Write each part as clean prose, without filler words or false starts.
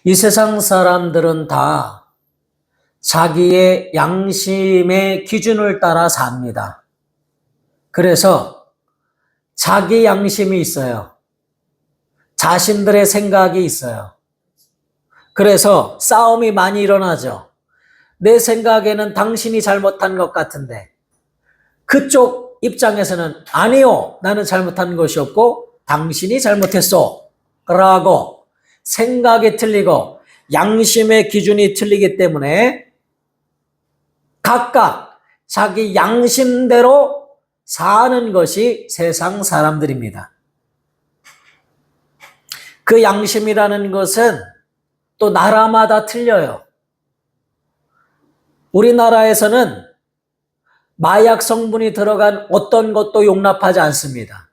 이 세상 사람들은 다 자기의 양심의 기준을 따라 삽니다. 그래서 자기 양심이 있어요. 자신들의 생각이 있어요. 그래서 싸움이 많이 일어나죠. 내 생각에는 당신이 잘못한 것 같은데 그쪽 입장에서는 아니요, 나는 잘못한 것이 없고 당신이 잘못했어 라고 생각이 틀리고 양심의 기준이 틀리기 때문에 각각 자기 양심대로 사는 것이 세상 사람들입니다. 그 양심이라는 것은 또 나라마다 틀려요. 우리나라에서는 마약 성분이 들어간 어떤 것도 용납하지 않습니다.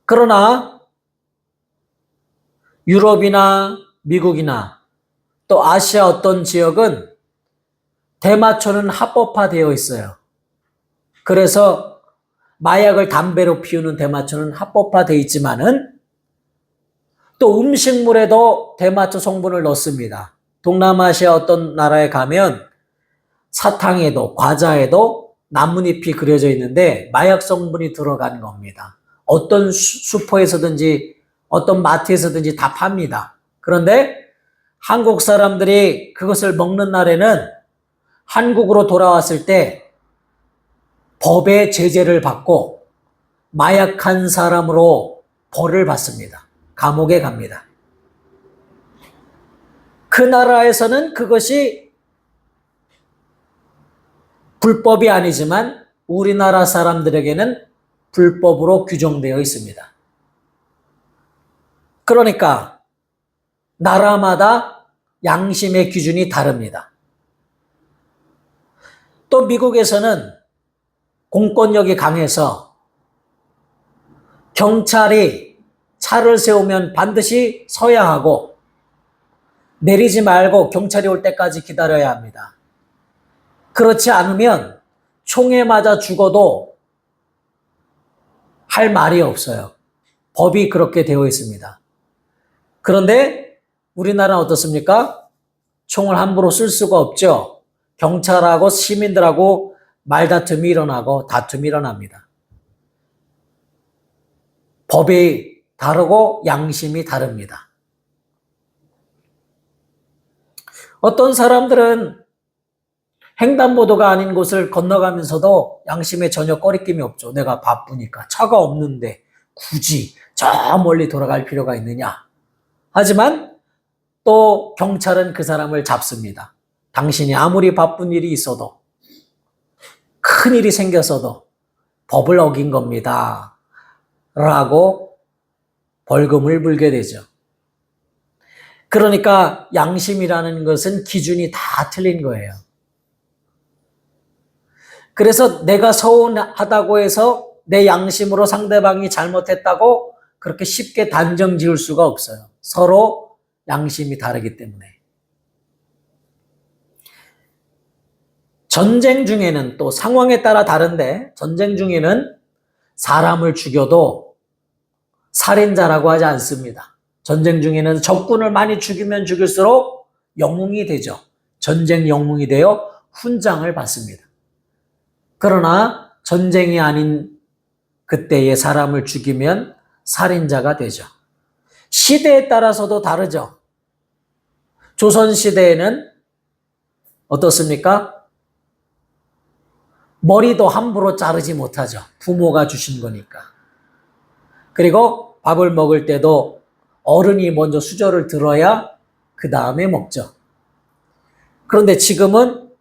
그러나 유럽이나 미국이나 또 아시아 어떤 지역은 대마초는 합법화되어 있어요. 그래서 마약을 담배로 피우는 대마초는 합법화되어 있지만은 또 음식물에도 대마초 성분을 넣습니다. 동남아시아 어떤 나라에 가면 사탕에도 과자에도 나뭇잎이 그려져 있는데 마약 성분이 들어간 겁니다. 어떤 슈퍼에서든지 어떤 마트에서든지 다 팝니다. 그런데 한국 사람들이 그것을 먹는 날에는 한국으로 돌아왔을 때 법의 제재를 받고 마약한 사람으로 벌을 받습니다. 감옥에 갑니다. 그 나라에서는 그것이 불법이 아니지만 우리나라 사람들에게는 불법으로 규정되어 있습니다. 그러니까 나라마다 양심의 기준이 다릅니다. 또 미국에서는 공권력이 강해서 경찰이 차를 세우면 반드시 서야 하고 내리지 말고 경찰이 올 때까지 기다려야 합니다. 그렇지 않으면 총에 맞아 죽어도 할 말이 없어요. 법이 그렇게 되어 있습니다. 그런데 우리나라는 어떻습니까? 총을 함부로 쓸 수가 없죠. 경찰하고 시민들하고 말다툼이 일어나고 다툼이 일어납니다. 법이 다르고 양심이 다릅니다. 어떤 사람들은 횡단보도가 아닌 곳을 건너가면서도 양심에 전혀 꺼리낌이 없죠. 내가 바쁘니까 차가 없는데 굳이 저 멀리 돌아갈 필요가 있느냐. 하지만 또 경찰은 그 사람을 잡습니다. 당신이 아무리 바쁜 일이 있어도 큰 일이 생겼어도 법을 어긴 겁니다. 라고 벌금을 물게 되죠. 그러니까 양심이라는 것은 기준이 다 틀린 거예요. 그래서 내가 서운하다고 해서 내 양심으로 상대방이 잘못했다고 그렇게 쉽게 단정 지을 수가 없어요. 서로 양심이 다르기 때문에. 전쟁 중에는 또 상황에 따라 다른데 전쟁 중에는 사람을 죽여도 살인자라고 하지 않습니다. 전쟁 중에는 적군을 많이 죽이면 죽일수록 영웅이 되죠. 전쟁 영웅이 되어 훈장을 받습니다. 그러나 전쟁이 아닌 그때의 사람을 죽이면 살인자가 되죠. 시대에 따라서도 다르죠. 조선시대에는 어떻습니까? 머리도 함부로 자르지 못하죠. 부모가 주신 거니까. 그리고 밥을 먹을 때도 어른이 먼저 수저를 들어야 그 다음에 먹죠. 그런데 지금은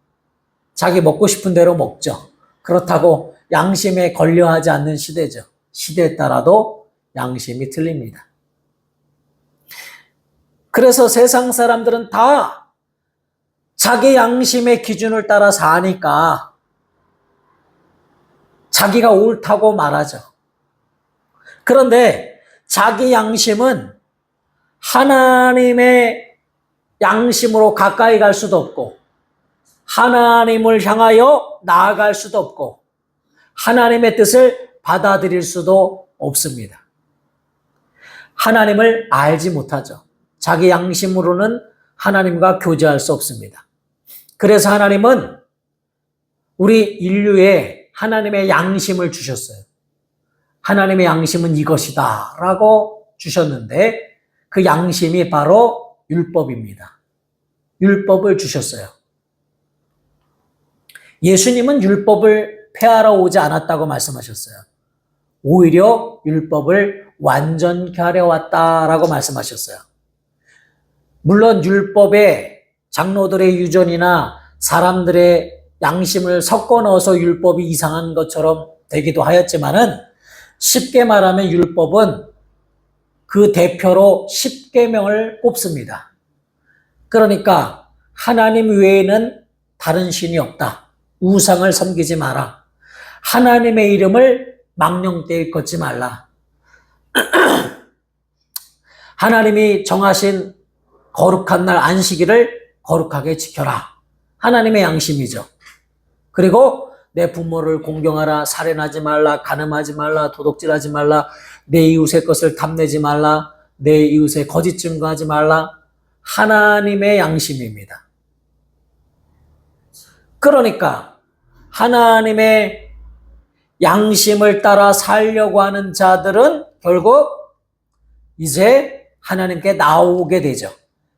자기 먹고 싶은 대로 먹죠. 그렇다고 양심에 걸려하지 않는 시대죠. 시대에 따라도 양심이 틀립니다. 그래서 세상 사람들은 다 자기 양심의 기준을 따라 사니까 자기가 옳다고 말하죠. 그런데 자기 양심은 하나님의 양심으로 가까이 갈 수도 없고 하나님을 향하여 나아갈 수도 없고 하나님의 뜻을 받아들일 수도 없습니다. 하나님을 알지 못하죠. 자기 양심으로는 하나님과 교제할 수 없습니다. 그래서 하나님은 우리 인류에 하나님의 양심을 주셨어요. 하나님의 양심은 이것이다 라고 주셨는데 그 양심이 바로 율법입니다. 율법을 주셨어요. 예수님은 율법을 폐하러 오지 않았다고 말씀하셨어요. 오히려 율법을 완전케 하려 왔다라고 말씀하셨어요. 물론 율법에 장로들의 유전이나 사람들의 양심을 섞어 넣어서 율법이 이상한 것처럼 되기도 하였지만은 쉽게 말하면 율법은 그 대표로 십계명을 꼽습니다. 그러니까 하나님 외에는 다른 신이 없다. 우상을 섬기지 마라. 하나님의 이름을 망령되이 걷지 말라. 하나님이 정하신 거룩한 날 안식일을 거룩하게 지켜라. 하나님의 양심이죠. 그리고 내 부모를 공경하라. 살인하지 말라. 간음하지 말라. 도둑질하지 말라. 내 이웃의 것을 탐내지 말라. 내 이웃의 거짓 증거하지 말라. 하나님의 양심입니다. 그러니까 하나님의 양심을 따라 살려고 하는 자들은 결국 이제 하나님께 나오게 되죠.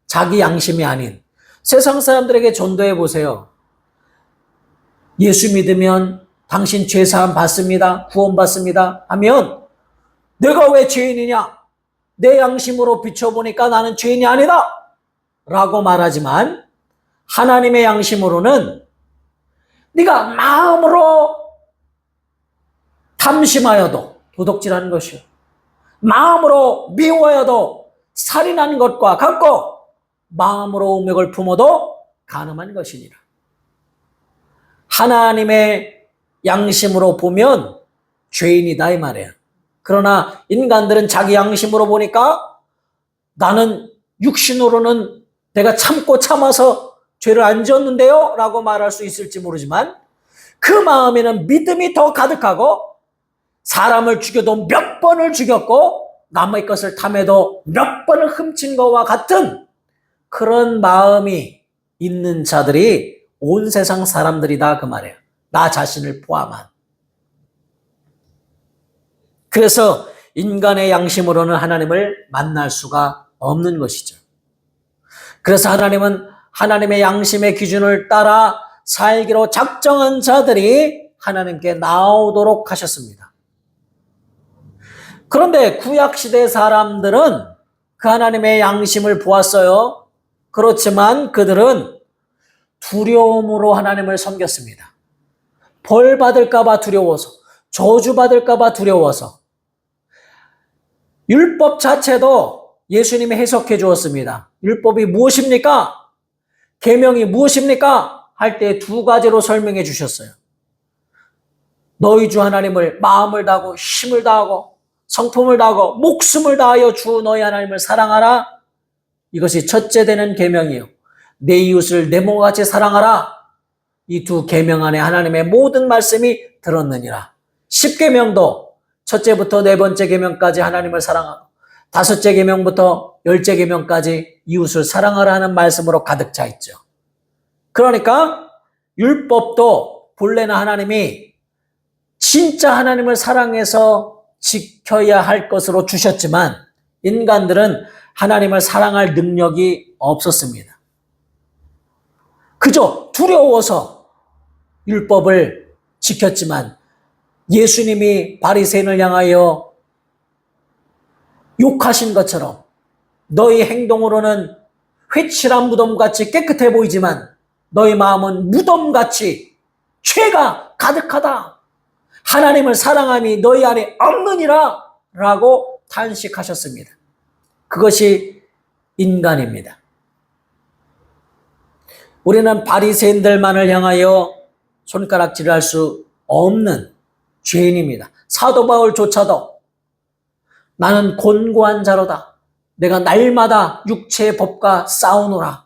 자기 양심이 아닌. 세상 사람들에게 전도해 보세요. 예수 믿으면 당신 죄사함 받습니다. 구원 받습니다. 하면 내가 왜 죄인이냐? 내 양심으로 비춰보니까 나는 죄인이 아니다. 라고 말하지만 하나님의 양심으로는 네가 마음으로 탐심하여도 도둑질하는 것이요. 마음으로 미워하여도 살인하는 것과 같고 마음으로 음욕을 품어도 간음한 것이니라. 하나님의 양심으로 보면 죄인이다 이 말이에요. 그러나 인간들은 자기 양심으로 보니까 나는 육신으로는 내가 참고 참아서 죄를 안 지었는데요 라고 말할 수 있을지 모르지만 그 마음에는 믿음이 더 가득하고 사람을 죽여도 몇 번을 죽였고 남의 것을 탐해도 몇 번을 훔친 것과 같은 그런 마음이 있는 자들이 온 세상 사람들이다 그 말이에요. 나 자신을 포함한. 그래서 인간의 양심으로는 하나님을 만날 수가 없는 것이죠. 그래서 하나님은 하나님의 양심의 기준을 따라 살기로 작정한 자들이 하나님께 나오도록 하셨습니다. 그런데 구약시대 사람들은 그 하나님의 양심을 보았어요. 그렇지만 그들은 두려움으로 하나님을 섬겼습니다. 벌 받을까봐 두려워서, 저주 받을까봐 두려워서. 율법 자체도 예수님이 해석해 주었습니다. 율법이 무엇입니까? 계명이 무엇입니까? 할 때 두 가지로 설명해 주셨어요. 너희 주 하나님을 마음을 다하고 힘을 다하고 성품을 다하고 목숨을 다하여 주 너희 하나님을 사랑하라. 이것이 첫째 되는 계명이요. 내 이웃을 내 몸과 같이 사랑하라. 이 두 계명 안에 하나님의 모든 말씀이 들었느니라. 10계명도 첫째부터 네 번째 계명까지 하나님을 사랑하고 다섯째 계명부터 열째 계명까지 이웃을 사랑하라 하는 말씀으로 가득 차 있죠. 그러니까 율법도 본래는 하나님이 진짜 하나님을 사랑해서 지켜야 할 것으로 주셨지만 인간들은 하나님을 사랑할 능력이 없었습니다. 그저 두려워서 율법을 지켰지만 예수님이 바리새인을 향하여 욕하신 것처럼 너희 행동으로는 회칠한 무덤같이 깨끗해 보이지만 너희 마음은 무덤같이 죄가 가득하다. 하나님을 사랑함이 너희 안에 없느니라 라고 탄식하셨습니다. 그것이 인간입니다. 우리는 바리새인들만을 향하여 손가락질을 할 수 없는 죄인입니다. 사도 바울조차도 나는 곤고한 자로다. 내가 날마다 육체의 법과 싸우노라.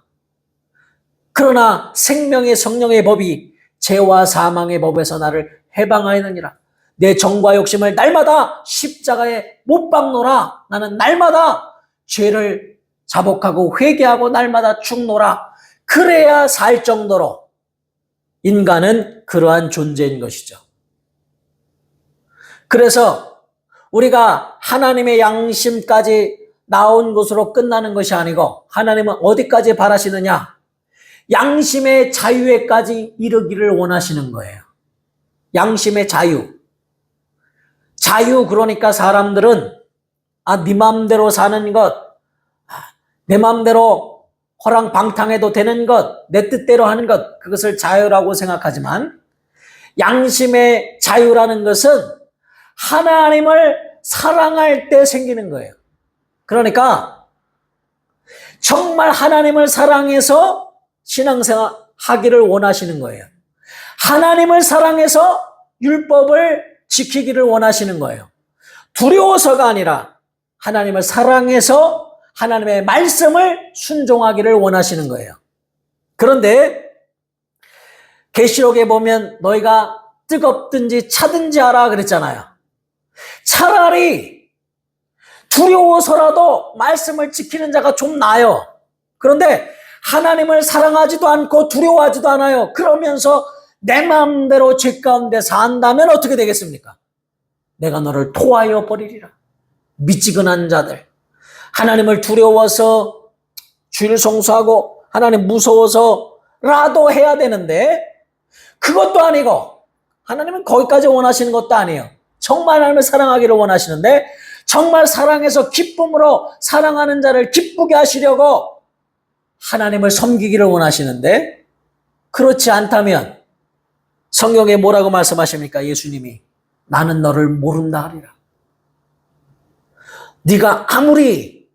그러나 생명의 성령의 법이 죄와 사망의 법에서 나를 해방하였느니라. 내 정과 욕심을 날마다 십자가에 못 박노라. 나는 날마다 죄를 자복하고 회개하고 날마다 죽노라. 그래야 살 정도로 인간은 그러한 존재인 것이죠. 그래서 우리가 하나님의 양심까지 나온 것으로 끝나는 것이 아니고 하나님은 어디까지 바라시느냐? 양심의 자유에까지 이르기를 원하시는 거예요. 양심의 자유. 자유 그러니까 사람들은 네 맘대로 사는 것, 내 맘대로 허랑방탕해도 되는 것, 내 뜻대로 하는 것, 그것을 자유라고 생각하지만 양심의 자유라는 것은 하나님을 사랑할 때 생기는 거예요. 그러니까 정말 하나님을 사랑해서 신앙생활 하기를 원하시는 거예요. 하나님을 사랑해서 율법을 지키기를 원하시는 거예요. 두려워서가 아니라 하나님을 사랑해서 하나님의 말씀을 순종하기를 원하시는 거예요. 그런데 계시록에 보면 너희가 뜨겁든지 차든지 하라 그랬잖아요. 차라리 두려워서라도 말씀을 지키는 자가 좀 나아요. 그런데 하나님을 사랑하지도 않고 두려워하지도 않아요. 그러면서 내 마음대로 죄 가운데 산다면 어떻게 되겠습니까? 내가 너를 토하여 버리리라. 미지근한 자들, 하나님을 두려워서 주일 성수하고 하나님 무서워서라도 해야 되는데 그것도 아니고 하나님은 거기까지 원하시는 것도 아니에요. 정말 하나님을 사랑하기를 원하시는데 정말 사랑해서 기쁨으로 사랑하는 자를 기쁘게 하시려고 하나님을 섬기기를 원하시는데 그렇지 않다면 성경에 뭐라고 말씀하십니까? 예수님이 나는 너를 모른다 하리라. 네가 아무리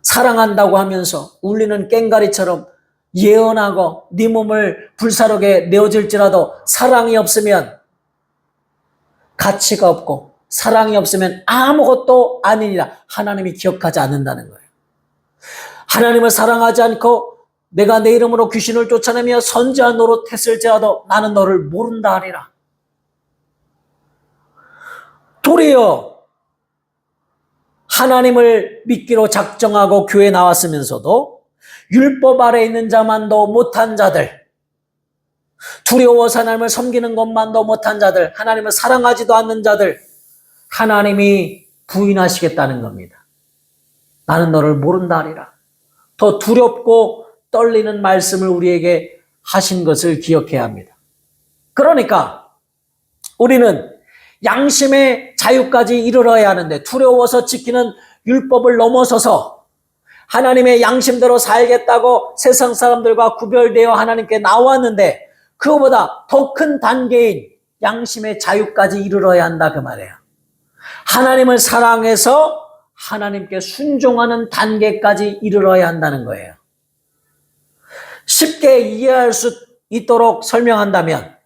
사랑한다고 하면서 울리는 꽹가리처럼 예언하고 네 몸을 불사르게 내어질지라도 사랑이 없으면 가치가 없고 사랑이 없으면 아무것도 아니니라. 하나님이 기억하지 않는다는 거예요. 하나님을 사랑하지 않고 내가 내 이름으로 귀신을 쫓아내며 선지한 노릇했을지라도 나는 너를 모른다 하리라. 도리어 하나님을 믿기로 작정하고 교회에 나왔으면서도 율법 아래 있는 자만도 못한 자들, 두려워서 하나님을 섬기는 것만도 못한 자들, 하나님을 사랑하지도 않는 자들, 하나님이 부인하시겠다는 겁니다. 나는 너를 모른다 하리라. 더 두렵고 떨리는 말씀을 우리에게 하신 것을 기억해야 합니다. 그러니까 우리는 양심의 자유까지 이르러야 하는데 두려워서 지키는 율법을 넘어서서 하나님의 양심대로 살겠다고 세상 사람들과 구별되어 하나님께 나왔는데 그거보다 더 큰 단계인 양심의 자유까지 이르러야 한다 그 말이에요. 하나님을 사랑해서 하나님께 순종하는 단계까지 이르러야 한다는 거예요. 쉽게 이해할 수 있도록 설명한다면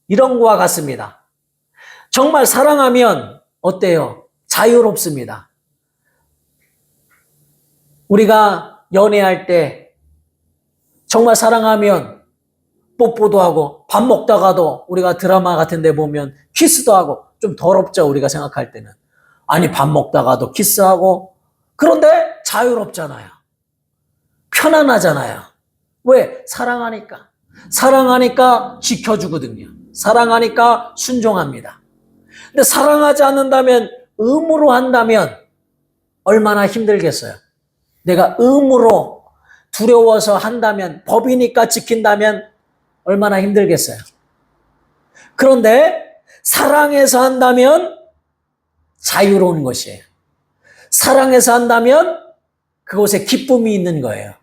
이런 것과 같습니다. 정말 사랑하면 어때요? 자유롭습니다. 우리가 연애할 때 정말 사랑하면 뽀뽀도 하고 밥 먹다가도 우리가 드라마 같은 데 보면 키스도 하고 좀 더럽죠, 우리가 생각할 때는. 아니 밥 먹다가도 키스하고 그런데 자유롭잖아요. 편안하잖아요. 왜? 사랑하니까. 사랑하니까 지켜주거든요. 사랑하니까 순종합니다. 근데 사랑하지 않는다면 의무로 한다면 얼마나 힘들겠어요. 내가 의무로 두려워서 한다면 법이니까 지킨다면 얼마나 힘들겠어요. 그런데 사랑해서 한다면 자유로운 것이에요. 사랑해서 한다면 그곳에 기쁨이 있는 거예요.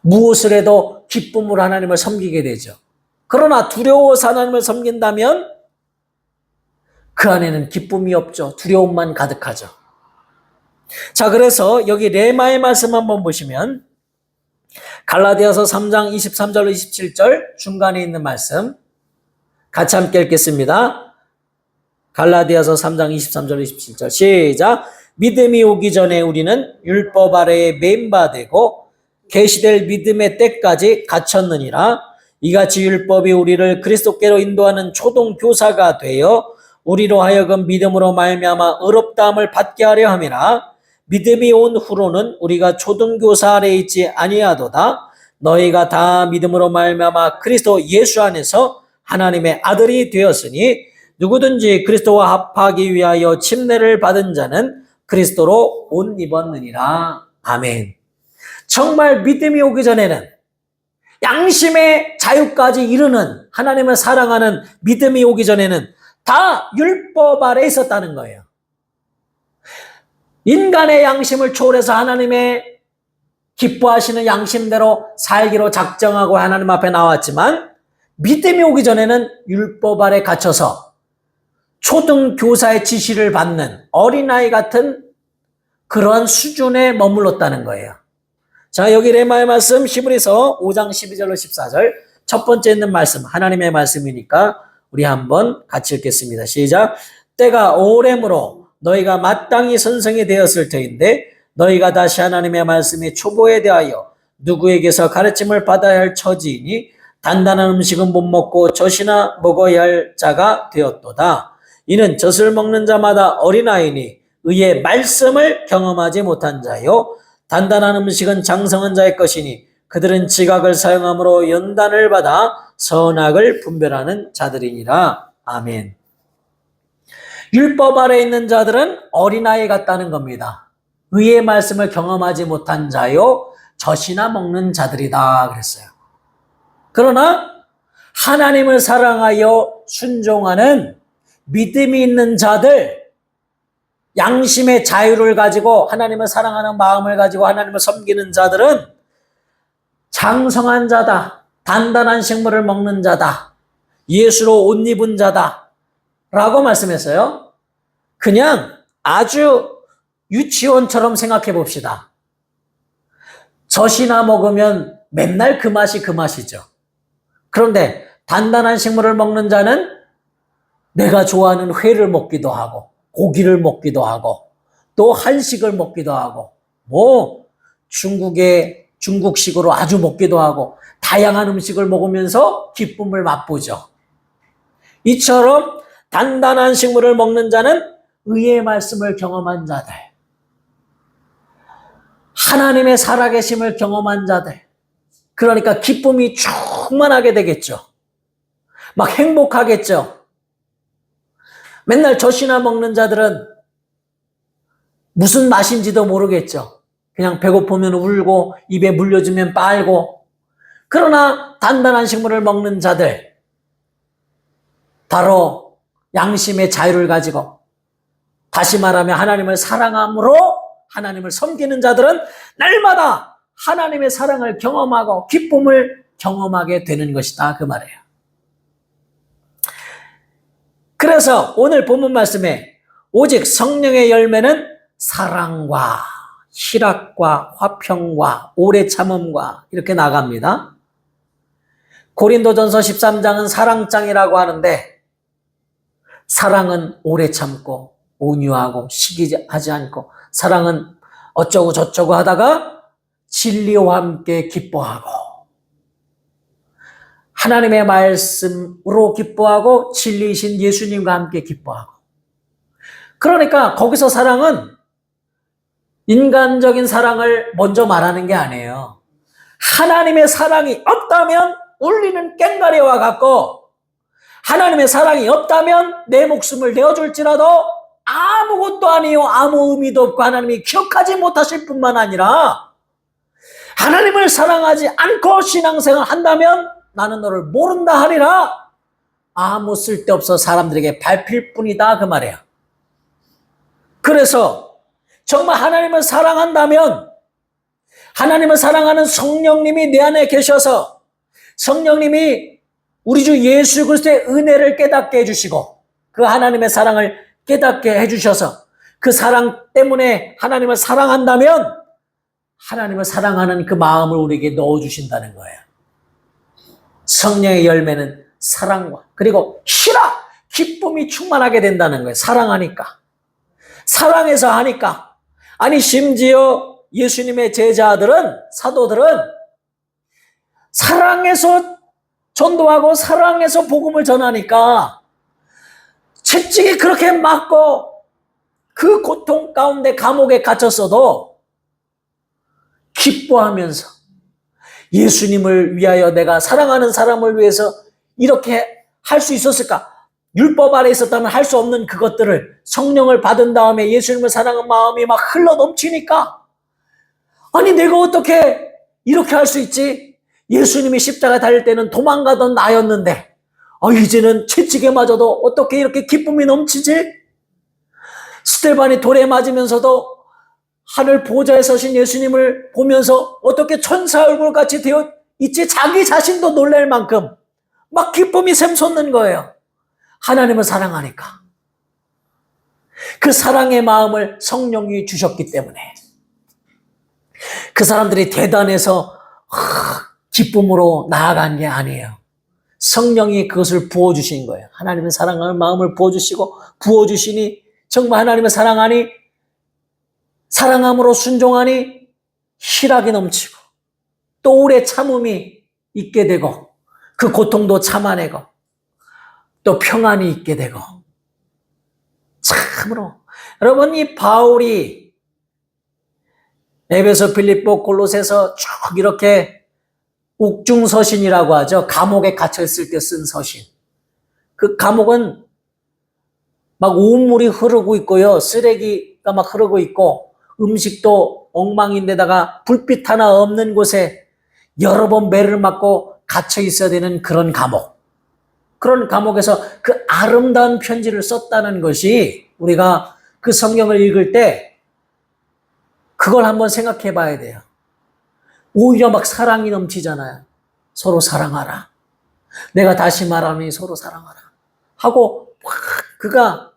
무엇을 해도 기쁨으로 하나님을 섬기게 되죠. 그러나 두려워서 하나님을 섬긴다면 그 안에는 기쁨이 없죠. 두려움만 가득하죠. 자, 그래서 여기 레마의 말씀 한번 보시면 갈라디아서 3장 23절로 27절 중간에 있는 말씀 같이 함께 읽겠습니다. 갈라디아서 3장 23절 27절 시작. 믿음이 오기 전에 우리는 율법 아래에 매임받고 계시될 믿음의 때까지 갇혔느니라. 이같이 율법이 우리를 그리스도께로 인도하는 초동 교사가 되어 우리로 하여금 믿음으로 말미암아 의롭다함을 받게 하려 함이라. 믿음이 온 후로는 우리가 초등교사 아래 있지 아니하도다. 너희가 다 믿음으로 말미암아 그리스도 예수 안에서 하나님의 아들이 되었으니 누구든지 그리스도와 합하기 위하여 침례를 받은 자는 그리스도로 옷 입었느니라. 아멘. 정말 믿음이 오기 전에는 양심의 자유까지 이르는 하나님을 사랑하는 믿음이 오기 전에는 다 율법 아래 있었다는 거예요. 인간의 양심을 초월해서 하나님의 기뻐하시는 양심대로 살기로 작정하고 하나님 앞에 나왔지만 믿음이 오기 전에는 율법 아래 갇혀서 초등교사의 지시를 받는 어린아이 같은 그러한 수준에 머물렀다는 거예요. 자, 여기 레마의 말씀 히브리서 5장 12절로 14절 첫 번째 있는 말씀 하나님의 말씀이니까 우리 한번 같이 읽겠습니다. 시작. 때가 오래므로 너희가 마땅히 선생이 되었을 터인데 너희가 다시 하나님의 말씀의 초보에 대하여 누구에게서 가르침을 받아야 할 처지이니 단단한 음식은 못 먹고 젖이나 먹어야 할 자가 되었도다. 이는 젖을 먹는 자마다 어린아이니 의의 말씀을 경험하지 못한 자요 단단한 음식은 장성한 자의 것이니 그들은 지각을 사용함으로 연단을 받아 선악을 분별하는 자들이니라. 아멘. 율법 아래 있는 자들은 어린아이 같다는 겁니다. 의의 말씀을 경험하지 못한 자요 젖이나 먹는 자들이다 그랬어요. 그러나 하나님을 사랑하여 순종하는 믿음이 있는 자들, 양심의 자유를 가지고 하나님을 사랑하는 마음을 가지고 하나님을 섬기는 자들은 장성한 자다, 단단한 식물을 먹는 자다, 예수로 옷 입은 자다 라고 말씀했어요. 그냥 아주 유치원처럼 생각해 봅시다. 젖이나 먹으면 맨날 그 맛이 그 맛이죠. 그런데 단단한 식물을 먹는 자는 내가 좋아하는 회를 먹기도 하고 고기를 먹기도 하고 또 한식을 먹기도 하고 뭐 중국식으로 아주 먹기도 하고 다양한 음식을 먹으면서 기쁨을 맛보죠. 이처럼 단단한 식물을 먹는 자는 의의 말씀을 경험한 자들, 하나님의 살아계심을 경험한 자들, 그러니까 기쁨이 충만하게 되겠죠. 막 행복하겠죠. 맨날 젖이나 먹는 자들은 무슨 맛인지도 모르겠죠. 그냥 배고프면 울고 입에 물려주면 빨고. 그러나 단단한 식물을 먹는 자들, 바로 양심의 자유를 가지고 다시 말하면 하나님을 사랑함으로 하나님을 섬기는 자들은 날마다 하나님의 사랑을 경험하고 기쁨을 경험하게 되는 것이다 그 말이에요. 그래서 오늘 본문 말씀에 오직 성령의 열매는 사랑과 희락과 화평과 오래 참음과 이렇게 나갑니다. 고린도전서 13장은 사랑장이라고 하는데 사랑은 오래 참고 온유하고 시기하지 않고 사랑은 어쩌고 저쩌고 하다가 진리와 함께 기뻐하고 하나님의 말씀으로 기뻐하고 진리이신 예수님과 함께 기뻐하고. 그러니까 거기서 사랑은 인간적인 사랑을 먼저 말하는 게 아니에요. 하나님의 사랑이 없다면 울리는 꽹과리와 같고 하나님의 사랑이 없다면 내 목숨을 내어줄지라도 아무것도 아니요 아무 의미도 없고 하나님이 기억하지 못하실 뿐만 아니라 하나님을 사랑하지 않고 신앙생활을 한다면 나는 너를 모른다 하리라 아무 쓸데없어 사람들에게 밟힐 뿐이다 그 말이에요. 그래서 정말 하나님을 사랑한다면 하나님을 사랑하는 성령님이 내 안에 계셔서 성령님이 우리 주 예수 그리스도의 은혜를 깨닫게 해주시고 그 하나님의 사랑을 깨닫게 해주셔서 그 사랑 때문에 하나님을 사랑한다면 하나님을 사랑하는 그 마음을 우리에게 넣어주신다는 거예요. 성령의 열매는 사랑과 그리고 희락, 기쁨이 충만하게 된다는 거예요. 사랑하니까. 사랑해서 하니까. 아니 심지어 예수님의 제자들은 사도들은 사랑해서 전도하고 사랑해서 복음을 전하니까 채찍이 그렇게 맞고 그 고통 가운데 감옥에 갇혔어도 기뻐하면서 예수님을 위하여 내가 사랑하는 사람을 위해서 이렇게 할 수 있었을까? 율법 아래 있었다면 할 수 없는 그것들을 성령을 받은 다음에 예수님을 사랑하는 마음이 막 흘러 넘치니까 아니 내가 어떻게 이렇게 할 수 있지? 예수님이 십자가 달릴 때는 도망가던 나였는데 이제는 채찍에 맞아도 어떻게 이렇게 기쁨이 넘치지? 스데반이 돌에 맞으면서도 하늘 보좌에 서신 예수님을 보면서 어떻게 천사 얼굴같이 되어 있지? 자기 자신도 놀랄 만큼 막 기쁨이 샘솟는 거예요. 하나님을 사랑하니까. 그 사랑의 마음을 성령이 주셨기 때문에 그 사람들이 대단해서 기쁨으로 나아간 게 아니에요. 성령이 그것을 부어주신 거예요. 하나님을 사랑하는 마음을 부어주시고 부어주시니 정말 하나님을 사랑하니 사랑함으로 순종하니 희락이 넘치고 또 오래 참음이 있게 되고 그 고통도 참아내고 또 평안이 있게 되고 참으로 여러분 이 바울이 에베소, 빌립보, 골로새서 쭉 이렇게 옥중서신이라고 하죠. 감옥에 갇혀있을 때 쓴 서신. 그 감옥은 막 온물이 흐르고 있고요. 쓰레기가 막 흐르고 있고 음식도 엉망인데다가 불빛 하나 없는 곳에 여러 번 매를 맞고 갇혀 있어야 되는 그런 감옥. 그런 감옥에서 그 아름다운 편지를 썼다는 것이 우리가 그 성경을 읽을 때 그걸 한번 생각해 봐야 돼요. 오히려 막 사랑이 넘치잖아요. 서로 사랑하라. 내가 다시 말하니 서로 사랑하라. 하고 그가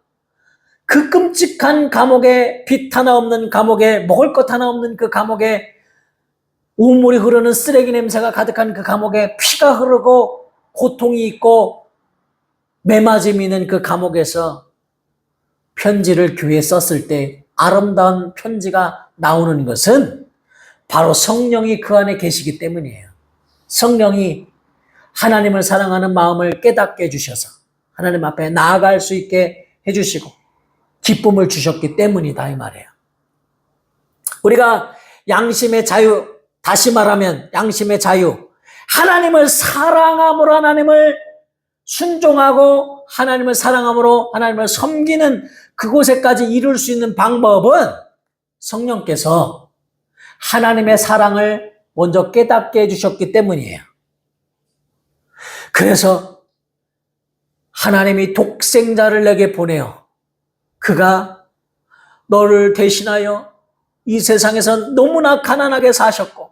그 끔찍한 감옥에 빛 하나 없는 감옥에 먹을 것 하나 없는 그 감옥에 우물이 흐르는 쓰레기 냄새가 가득한 그 감옥에 피가 흐르고 고통이 있고 매맞음이 있는 그 감옥에서 편지를 교회에 썼을 때 아름다운 편지가 나오는 것은 바로 성령이 그 안에 계시기 때문이에요. 성령이 하나님을 사랑하는 마음을 깨닫게 해주셔서 하나님 앞에 나아갈 수 있게 해주시고 기쁨을 주셨기 때문이다 이 말이에요. 우리가 양심의 자유, 다시 말하면 양심의 자유, 하나님을 사랑함으로 하나님을 순종하고 하나님을 사랑함으로 하나님을 섬기는 그곳에까지 이룰 수 있는 방법은 성령께서 하나님의 사랑을 먼저 깨닫게 해주셨기 때문이에요. 그래서 하나님이 독생자를 내게 보내어 그가 너를 대신하여 이 세상에서 너무나 가난하게 사셨고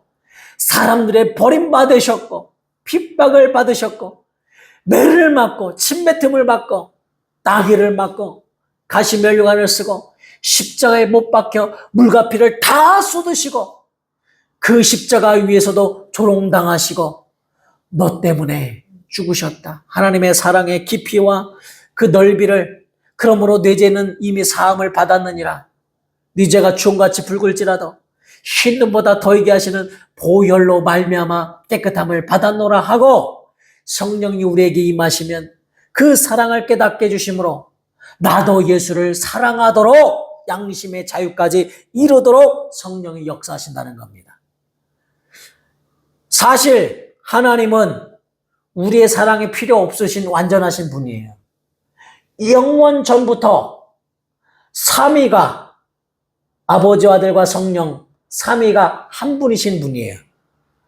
사람들의 버림받으셨고 핍박을 받으셨고 매를 맞고 침뱉음을 받고 따귀를 맞고 가시면류관을 쓰고 십자가에 못 박혀 물과 피를 다 쏟으시고 그 십자가 위에서도 조롱당하시고 너 때문에 죽으셨다. 하나님의 사랑의 깊이와 그 넓이를 그러므로 내 죄는 이미 사함을 받았느니라. 네 죄가 주홍같이 붉을지라도 흰 눈보다 더이게 하시는 보혈로 말미암아 깨끗함을 받았노라 하고 성령이 우리에게 임하시면 그 사랑을 깨닫게 해주심으로 나도 예수를 사랑하도록 양심의 자유까지 이루도록 성령이 역사하신다는 겁니다. 사실 하나님은 우리의 사랑이 필요 없으신 완전하신 분이에요. 영원 전부터 삼위가 아버지와 아들과 성령 삼위가 한 분이신 분이에요.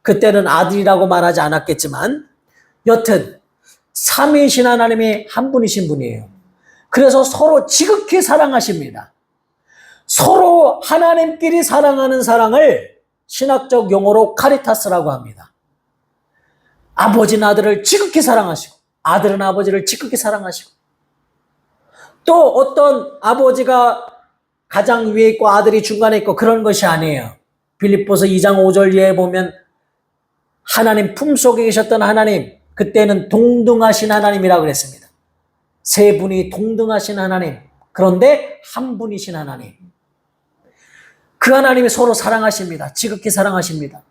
그때는 아들이라고 말하지 않았겠지만 여튼 삼위이신 하나님이 한 분이신 분이에요. 그래서 서로 지극히 사랑하십니다. 서로 하나님끼리 사랑하는 사랑을 신학적 용어로 카리타스라고 합니다. 아버지는 아들을 지극히 사랑하시고 아들은 아버지를 지극히 사랑하시고 또 어떤 아버지가 가장 위에 있고 아들이 중간에 있고 그런 것이 아니에요. 빌립보서 2장 5절 이하에 보면 하나님 품속에 계셨던 하나님, 그때는 동등하신 하나님이라고 그랬습니다. 세 분이 동등하신 하나님, 그런데 한 분이신 하나님. 그 하나님이 서로 사랑하십니다. 지극히 사랑하십니다.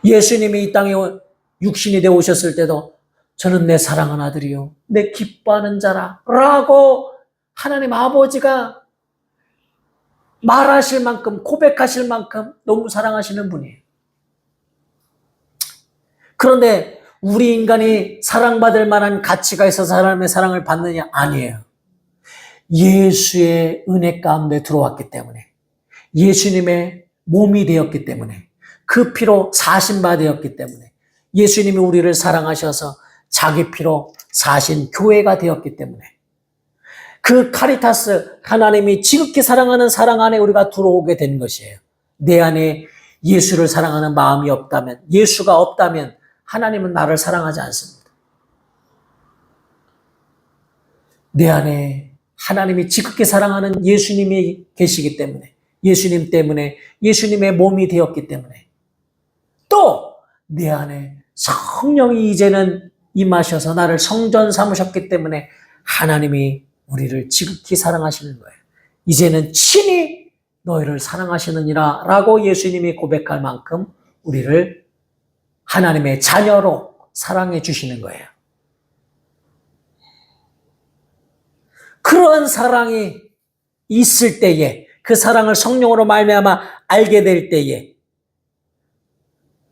예수님이 이 땅에 육신이 되어 오셨을 때도 저는 내 사랑하는 아들이요 내 기뻐하는 자라 라고 하나님 아버지가 말하실 만큼, 고백하실 만큼 너무 사랑하시는 분이에요. 그런데 우리 인간이 사랑받을 만한 가치가 있어서 하나님의 사랑을 받느냐? 아니에요. 예수의 은혜 가운데 들어왔기 때문에, 예수님의 몸이 되었기 때문에, 그 피로 사신 바 되었기 때문에, 예수님이 우리를 사랑하셔서 자기 피로 사신 교회가 되었기 때문에, 그 카리타스, 하나님이 지극히 사랑하는 사랑 안에 우리가 들어오게 된 것이에요. 내 안에 예수를 사랑하는 마음이 없다면, 예수가 없다면 하나님은 나를 사랑하지 않습니다. 내 안에 하나님이 지극히 사랑하는 예수님이 계시기 때문에, 예수님 때문에, 예수님의 몸이 되었기 때문에, 또 내 안에 성령이 이제는 임하셔서 나를 성전 삼으셨기 때문에 하나님이 우리를 지극히 사랑하시는 거예요. 이제는 친히 너희를 사랑하시느니라 라고 예수님이 고백할 만큼 우리를 하나님의 자녀로 사랑해 주시는 거예요. 그런 사랑이 있을 때에, 그 사랑을 성령으로 말미암아 알게 될 때에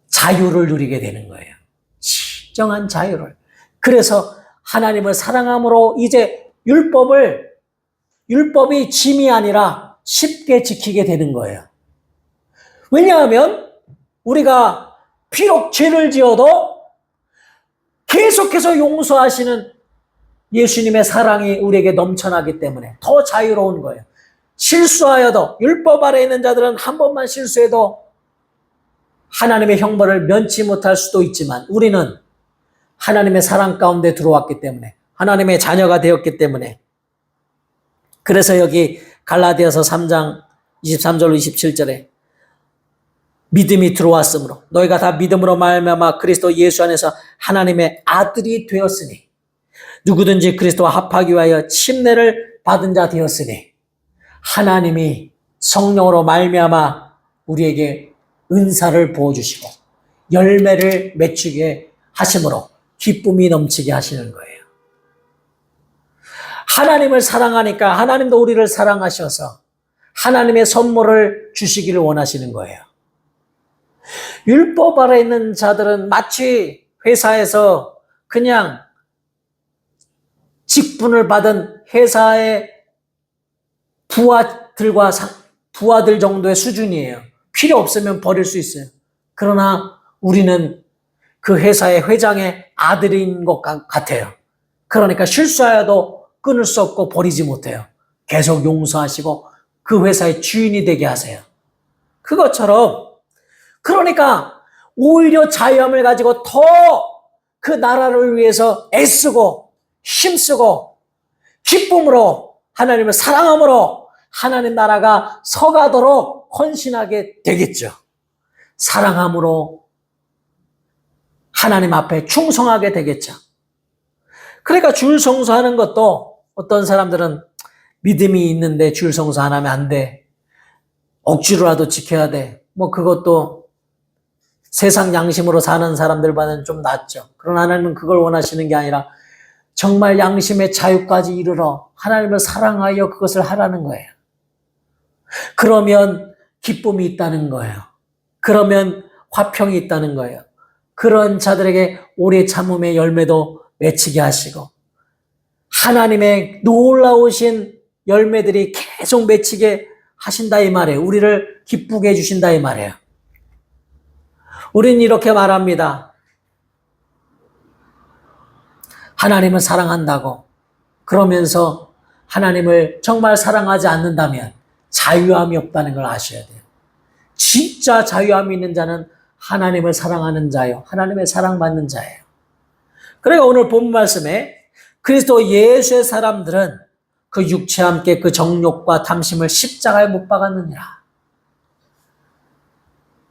자유를 누리게 되는 거예요. 진정한 자유를. 그래서 하나님을 사랑함으로 이제 율법이 짐이 아니라 쉽게 지키게 되는 거예요. 왜냐하면 우리가 비록 죄를 지어도 계속해서 용서하시는 예수님의 사랑이 우리에게 넘쳐나기 때문에 더 자유로운 거예요. 실수하여도, 율법 아래 있는 자들은 한 번만 실수해도 하나님의 형벌을 면치 못할 수도 있지만 우리는 하나님의 사랑 가운데 들어왔기 때문에, 하나님의 자녀가 되었기 때문에, 그래서 여기 갈라디아서 3장 23절로 27절에 믿음이 들어왔으므로 너희가 다 믿음으로 말미암아 그리스도 예수 안에서 하나님의 아들이 되었으니 누구든지 그리스도와 합하기 위하여 침례를 받은 자 되었으니, 하나님이 성령으로 말미암아 우리에게 은사를 부어주시고 열매를 맺히게 하심으로 기쁨이 넘치게 하시는 거예요. 하나님을 사랑하니까 하나님도 우리를 사랑하셔서 하나님의 선물을 주시기를 원하시는 거예요. 율법 아래 있는 자들은 마치 회사에서 그냥 직분을 받은 회사의 부하들 정도의 수준이에요. 필요 없으면 버릴 수 있어요. 그러나 우리는 그 회사의 회장의 아들인 것 같아요. 그러니까 실수하여도 끊을 수 없고 버리지 못해요. 계속 용서하시고 그 회사의 주인이 되게 하세요. 그것처럼, 그러니까 오히려 자유함을 가지고 더 그 나라를 위해서 애쓰고 힘쓰고 기쁨으로 하나님을 사랑함으로 하나님 나라가 서가도록 헌신하게 되겠죠. 사랑함으로 하나님 앞에 충성하게 되겠죠. 그러니까 줄 성수하는 것도 어떤 사람들은 믿음이 있는데 줄 성수 안 하면 안 돼. 억지로라도 지켜야 돼. 그것도 세상 양심으로 사는 사람들과는 좀 낫죠. 그러나 하나님은 그걸 원하시는 게 아니라 정말 양심의 자유까지 이르러 하나님을 사랑하여 그것을 하라는 거예요. 그러면 기쁨이 있다는 거예요. 그러면 화평이 있다는 거예요. 그런 자들에게 오래 참음의 열매도 맺히게 하시고 하나님의 놀라우신 열매들이 계속 맺히게 하신다 이 말이에요. 우리를 기쁘게 해주신다 이 말이에요. 우리는 이렇게 말합니다. 하나님을 사랑한다고. 그러면서 하나님을 정말 사랑하지 않는다면 자유함이 없다는 걸 아셔야 돼요. 진짜 자유함이 있는 자는 하나님을 사랑하는 자요, 하나님의 사랑받는 자예요. 그러니까 오늘 본 말씀에 그리스도 예수의 사람들은 그 육체와 함께 그 정욕과 탐심을 십자가에 못 박았느니라.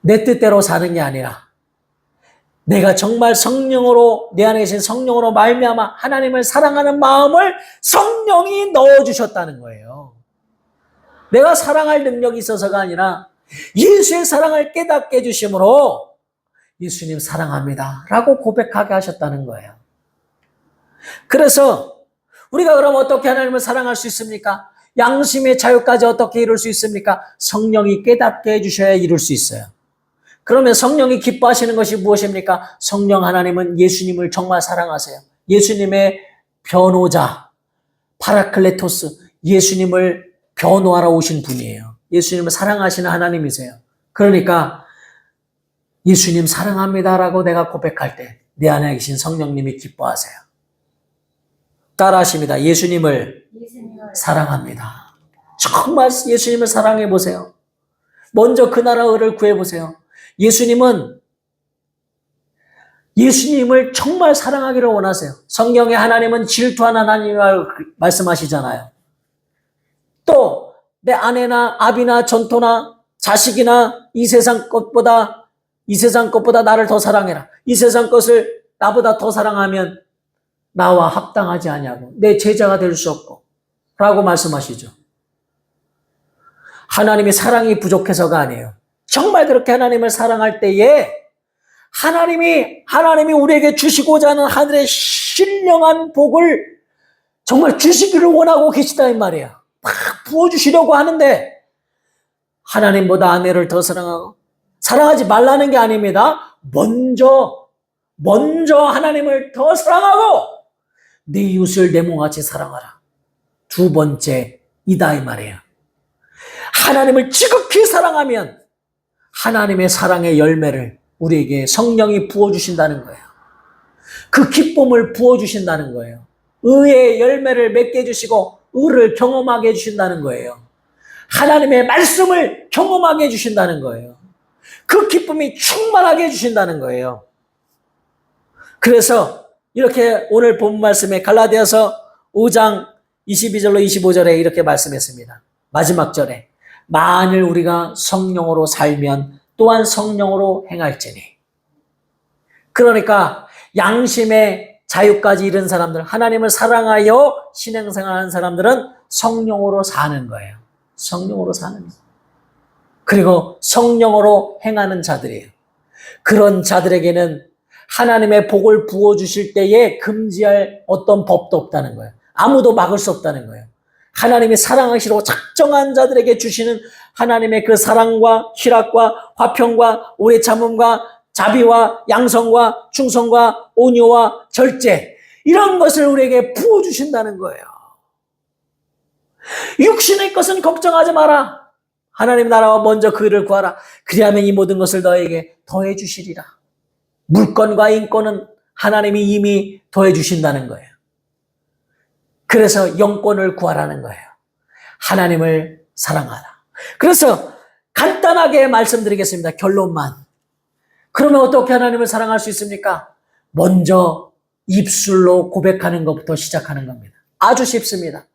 내 뜻대로 사는 게 아니라 내가 정말 성령으로, 내 안에 계신 성령으로 말미암아 하나님을 사랑하는 마음을 성령이 넣어주셨다는 거예요. 내가 사랑할 능력이 있어서가 아니라 예수의 사랑을 깨닫게 해주심으로 예수님 사랑합니다 라고 고백하게 하셨다는 거예요. 그래서 우리가 그럼 어떻게 하나님을 사랑할 수 있습니까? 양심의 자유까지 어떻게 이룰 수 있습니까? 성령이 깨닫게 해주셔야 이룰 수 있어요. 그러면 성령이 기뻐하시는 것이 무엇입니까? 성령 하나님은 예수님을 정말 사랑하세요. 예수님의 변호자, 파라클레토스, 예수님을 변호하러 오신 분이에요. 예수님을 사랑하시는 하나님이세요. 그러니까 예수님 사랑합니다라고 내가 고백할 때 내 안에 계신 성령님이 기뻐하세요. 따라하십니다. 예수님을 사랑합니다. 정말 예수님을 사랑해 보세요. 먼저 그 나라를 구해 보세요. 예수님을 정말 사랑하기를 원하세요. 성경에 하나님은 질투하는 하나님이라고 말씀하시잖아요. 또 내 아내나 아비나 전토나 자식이나 이 세상 것보다 나를 더 사랑해라. 이 세상 것을 나보다 더 사랑하면 나와 합당하지 아니하고 내 제자가 될 수 없고 라고 말씀하시죠. 하나님의 사랑이 부족해서가 아니에요. 정말 그렇게 하나님을 사랑할 때에 하나님이 우리에게 주시고자 하는 하늘의 신령한 복을 정말 주시기를 원하고 계시다 이 말이에요. 막 부어주시려고 하는데 하나님보다 아내를 더 사랑하지 말라는 게 아닙니다. 먼저 하나님을 더 사랑하고 네 이웃을 내 몸같이 사랑하라. 두 번째 이다 이 말이에요. 하나님을 지극히 사랑하면 하나님의 사랑의 열매를 우리에게 성령이 부어주신다는 거예요. 그 기쁨을 부어주신다는 거예요. 의의 열매를 맺게 해주시고 의를 경험하게 해주신다는 거예요. 하나님의 말씀을 경험하게 해주신다는 거예요. 그 기쁨이 충만하게 해주신다는 거예요. 그래서 이렇게 오늘 본 말씀에 갈라디아서 5장 22절로 25절에 이렇게 말씀했습니다. 마지막 절에 만일 우리가 성령으로 살면 또한 성령으로 행할지니. 그러니까 양심의 자유까지 이른 사람들, 하나님을 사랑하여 신앙생활하는 사람들은 성령으로 사는 거예요. 성령으로 사는 거예요. 그리고 성령으로 행하는 자들이에요. 그런 자들에게는 하나님의 복을 부어주실 때에 금지할 어떤 법도 없다는 거예요. 아무도 막을 수 없다는 거예요. 하나님이 사랑하시려고 작정한 자들에게 주시는 하나님의 그 사랑과 희락과 화평과 오래 참음과 자비와 양성과 충성과 온유와 절제, 이런 것을 우리에게 부어주신다는 거예요. 육신의 것은 걱정하지 마라. 하나님 나라와 먼저 그 일을 구하라. 그리하면 이 모든 것을 너에게 더해 주시리라. 물건과 인권은 하나님이 이미 더해 주신다는 거예요. 그래서 영권을 구하라는 거예요. 하나님을 사랑하라. 그래서 간단하게 말씀드리겠습니다. 결론만. 그러면 어떻게 하나님을 사랑할 수 있습니까? 먼저 입술로 고백하는 것부터 시작하는 겁니다. 아주 쉽습니다.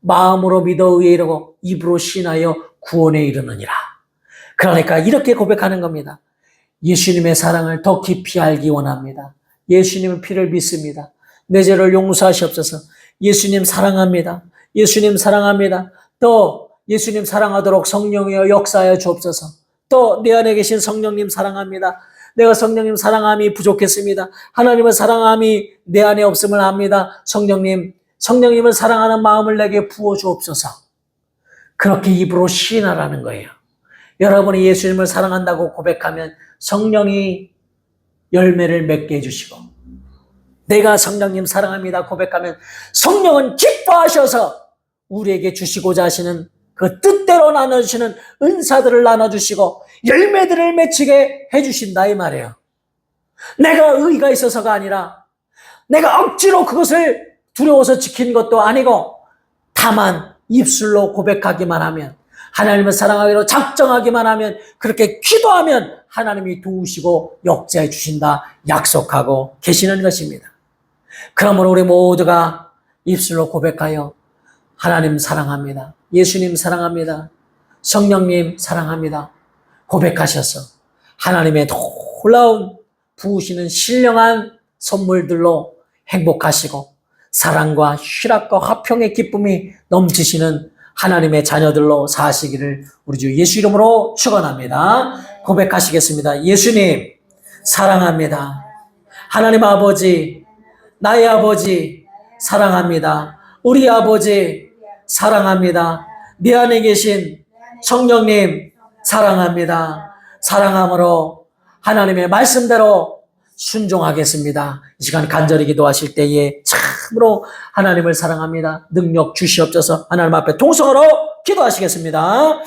마음으로 믿어 의에 이르고 입으로 신하여 구원에 이르느니라. 그러니까 이렇게 고백하는 겁니다. 예수님의 사랑을 더 깊이 알기 원합니다. 예수님의 피를 믿습니다. 내 죄를 용서하시옵소서. 예수님 사랑합니다. 예수님 사랑합니다. 또 예수님 사랑하도록 성령이여 역사하여 주옵소서. 또 내 안에 계신 성령님 사랑합니다. 내가 성령님 사랑함이 부족했습니다. 하나님의 사랑함이 내 안에 없음을 압니다. 성령님을 사랑하는 마음을 내게 부어 주옵소서. 그렇게 입으로 시인하라는 거예요. 여러분이 예수님을 사랑한다고 고백하면 성령이 열매를 맺게 해주시고, 내가 성령님 사랑합니다 고백하면 성령은 기뻐하셔서 우리에게 주시고자 하시는 그 뜻대로 나눠주시는 은사들을 나눠주시고 열매들을 맺히게 해주신다 이 말이에요. 내가 의의가 있어서가 아니라 내가 억지로 그것을 두려워서 지킨 것도 아니고 다만 입술로 고백하기만 하면, 하나님을 사랑하기로 작정하기만 하면, 그렇게 기도하면 하나님이 도우시고 역사해 주신다 약속하고 계시는 것입니다. 그러므로 우리 모두가 입술로 고백하여 하나님 사랑합니다. 예수님 사랑합니다. 성령님 사랑합니다. 고백하셔서 하나님의 놀라운 부으시는 신령한 선물들로 행복하시고 사랑과 희락과 화평의 기쁨이 넘치시는 하나님의 자녀들로 사시기를 우리 주 예수 이름으로 축원합니다. 고백하시겠습니다. 예수님 사랑합니다. 하나님 아버지, 나의 아버지 사랑합니다. 우리 아버지 사랑합니다. 내 안에 계신 성령님 사랑합니다. 사랑함으로 하나님의 말씀대로 순종하겠습니다. 이 시간 간절히 기도하실 때에 참으로 하나님을 사랑합니다. 능력 주시옵소서. 하나님 앞에 통성으로 기도하시겠습니다.